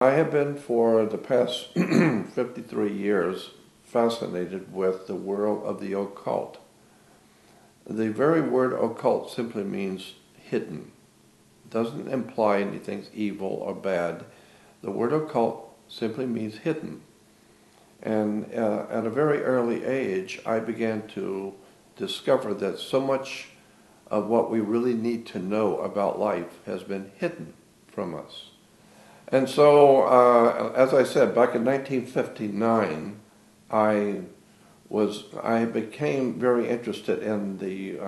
I have been for the past 53 years fascinated with the world of the occult. The very word occult simply means hidden. It doesn't imply anything's evil or bad. The word occult simply means hidden. And at a very early age, I began to discover that so much of what we really need to know about life has been hidden from us. And so, as I said, back in 1959, I became very interested in the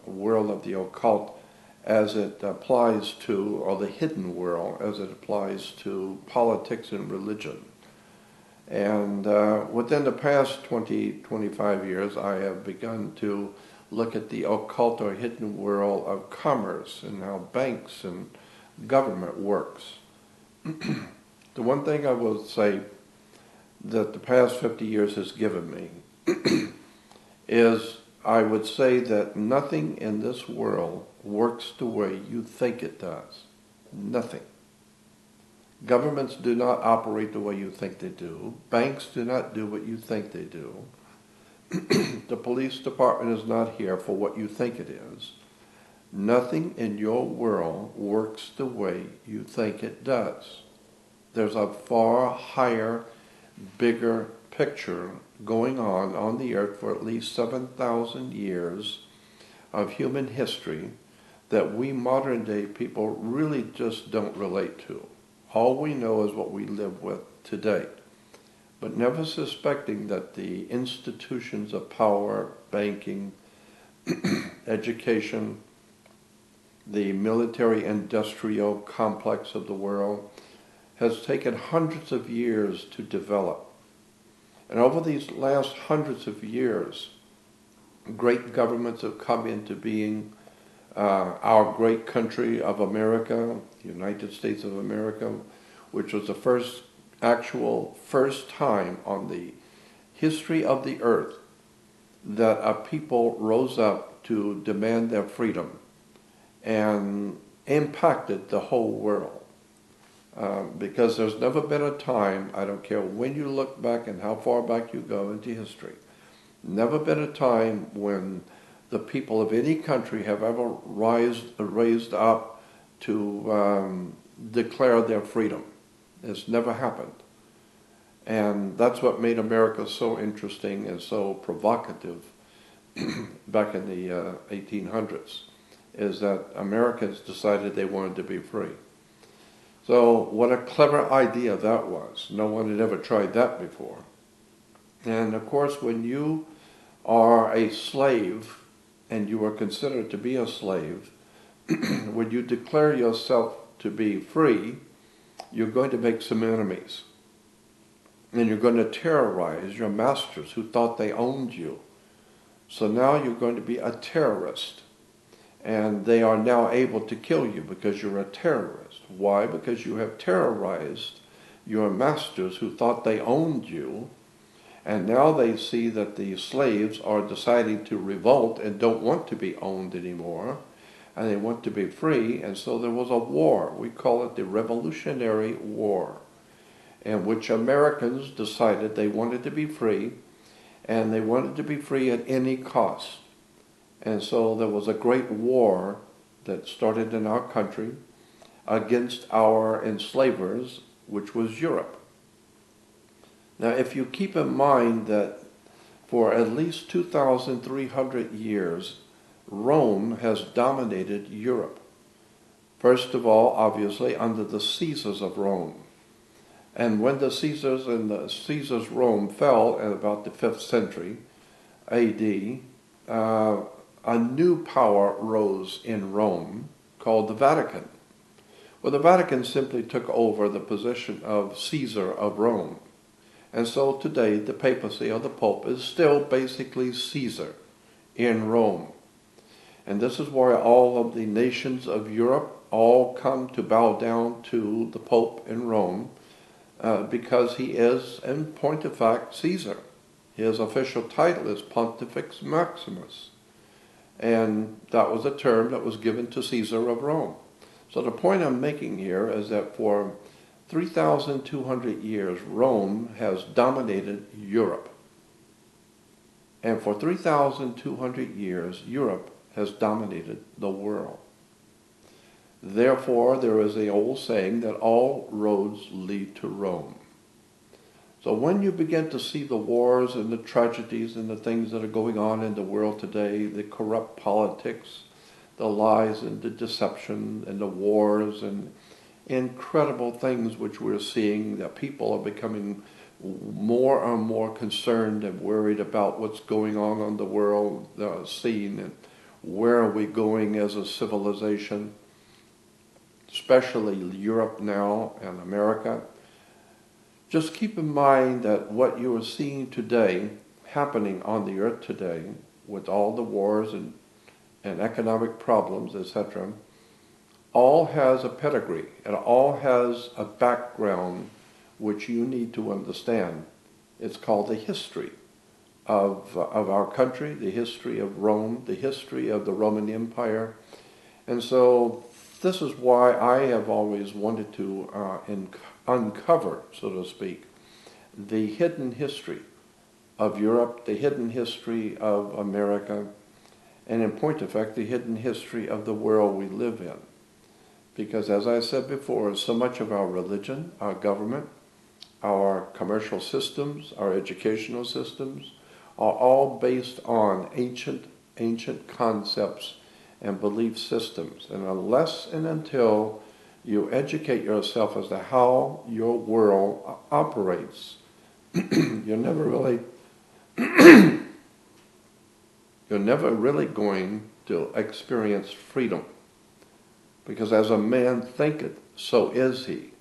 world of the occult as it applies to, or the hidden world as it applies to politics and religion. And within the past 25 years, I have begun to look at the occult or hidden world of commerce and how banks and government works. The one thing I will say that the past 50 years has given me is I would say that nothing in this world works the way you think it does. Nothing. Governments do not operate the way you think they do. Banks do not do what you think they do. The police department is not here for what you think it is. Nothing in your world works the way you think it does. There's a far higher, bigger picture going on the earth for at least 7,000 years of human history that we modern day people really just don't relate to. All we know is what we live with today, but never suspecting that the institutions of power, banking, education, the military-industrial complex of the world has taken hundreds of years to develop. And over these last hundreds of years, great governments have come into being. Our great country of America, the United States of America, which was the first time on the history of the earth that a people rose up to demand their freedom and impacted the whole world. Because there's never been a time, I don't care when you look back and how far back you go into history, never been a time when the people of any country have ever raised up to declare their freedom. It's never happened. And that's what made America so interesting and so provocative back in the 1800s, is that Americans decided they wanted to be free. So what a clever idea that was. No one had ever tried that before. And of course, when you are a slave, and you are considered to be a slave, when you declare yourself to be free, you're going to make some enemies. And you're going to terrorize your masters who thought they owned you. So now you're going to be a terrorist. And they are now able to kill you because you're a terrorist. Why? Because you have terrorized your masters who thought they owned you. And now they see that the slaves are deciding to revolt and don't want to be owned anymore. And they want to be free. And so there was a war. We call it the Revolutionary War, in which Americans decided they wanted to be free. And they wanted to be free at any cost. And so there was a great war that started in our country against our enslavers, which was Europe. Now, if you keep in mind that for at least 2,300 years, Rome has dominated Europe. First of all, obviously, under the Caesars of Rome. And when the Caesars Rome fell in about the 5th century AD, a new power rose in Rome called the Vatican. Well, the Vatican simply took over the position of Caesar of Rome. And so today, the papacy or the Pope is still basically Caesar in Rome. And this is why all of the nations of Europe all come to bow down to the Pope in Rome, because he is, in point of fact, Caesar. His official title is Pontifex Maximus. And that was a term that was given to Caesar of Rome. So the point I'm making here is that for 3,200 years, Rome has dominated Europe. And for 3,200 years, Europe has dominated the world. Therefore, there is the old saying that all roads lead to Rome. So when you begin to see the wars and the tragedies and the things that are going on in the world today, the corrupt politics, the lies and the deception and the wars and incredible things which we're seeing, that people are becoming more and more concerned and worried about what's going on the world scene, and where are we going as a civilization, especially Europe now and America. Just keep in mind that what you are seeing today, happening on the earth today, with all the wars and economic problems, etc., all has a pedigree. It all has a background which you need to understand. It's called the history of our country, the history of Rome, the history of the Roman Empire. And so this is why I have always wanted to uncover, so to speak, the hidden history of Europe, the hidden history of America, and in point of fact, the hidden history of the world we live in. Because as I said before, so much of our religion, our government, our commercial systems, our educational systems, are all based on ancient concepts and belief systems. And unless and until you educate yourself as to how your world operates, you're never really going to experience freedom. Because as a man thinketh, so is he.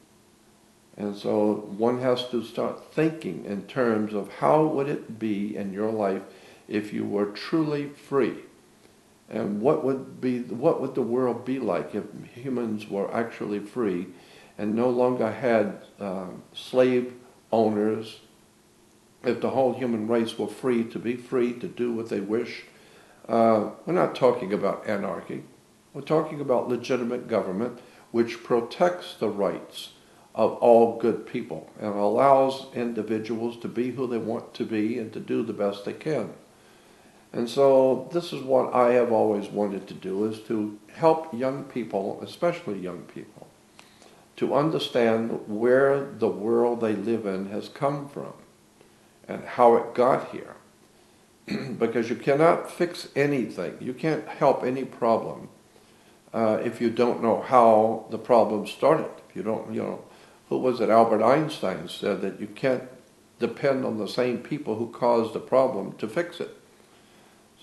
And so one has to start thinking in terms of how would it be in your life if you were truly free? And what would the world be like if humans were actually free and no longer had slave owners, if the whole human race were free to do what they wish? We're not talking about anarchy. We're talking about legitimate government which protects the rights of all good people and allows individuals to be who they want to be and to do the best they can. And so this is what I have always wanted to do, is to help young people, especially young people, to understand where the world they live in has come from and how it got here. Because you cannot fix anything. You can't help any problem if you don't know how the problem started. If you don't, who was it? Albert Einstein said that you can't depend on the same people who caused the problem to fix it.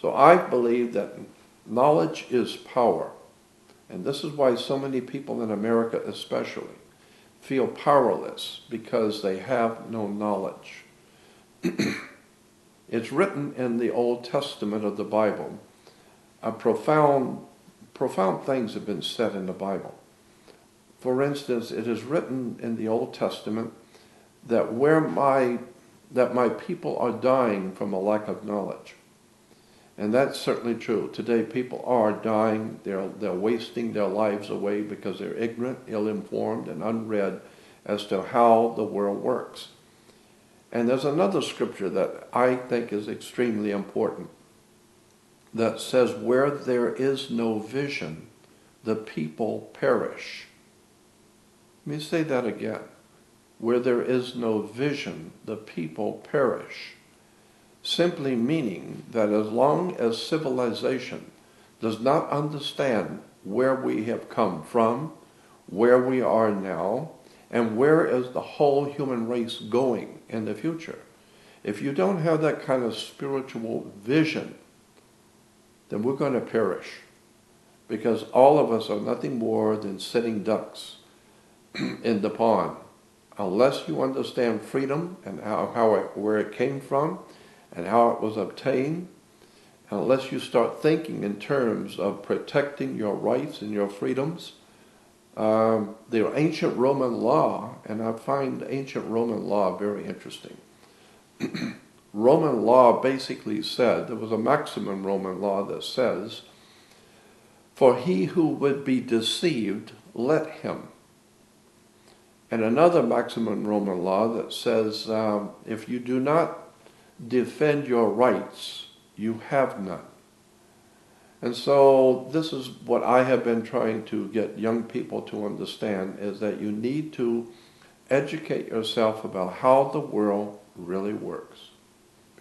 So I believe that knowledge is power. And this is why so many people in America especially feel powerless, because they have no knowledge. It's written in the Old Testament of the Bible. Profound things have been said in the Bible. For instance, it is written in the Old Testament that my people are dying from a lack of knowledge. And that's certainly true. Today people are dying, they're wasting their lives away because they're ignorant, ill-informed, and unread as to how the world works. And there's another scripture that I think is extremely important that says, where there is no vision, the people perish. Let me say that again. Where there is no vision, the people perish. Simply meaning that as long as civilization does not understand where we have come from, where we are now, and where is the whole human race going in the future, if you don't have that kind of spiritual vision, then we're going to perish. Because all of us are nothing more than sitting ducks in the pond. Unless you understand freedom and where it came from and how it was obtained, unless you start thinking in terms of protecting your rights and your freedoms, the ancient Roman law, and I find ancient Roman law very interesting. Roman law basically said, there was a maxim in Roman law that says, for he who would be deceived, let him. and another maximum Roman law that says if you do not defend your rights, you have none. And so this is what I have been trying to get young people to understand, is that you need to educate yourself about how the world really works.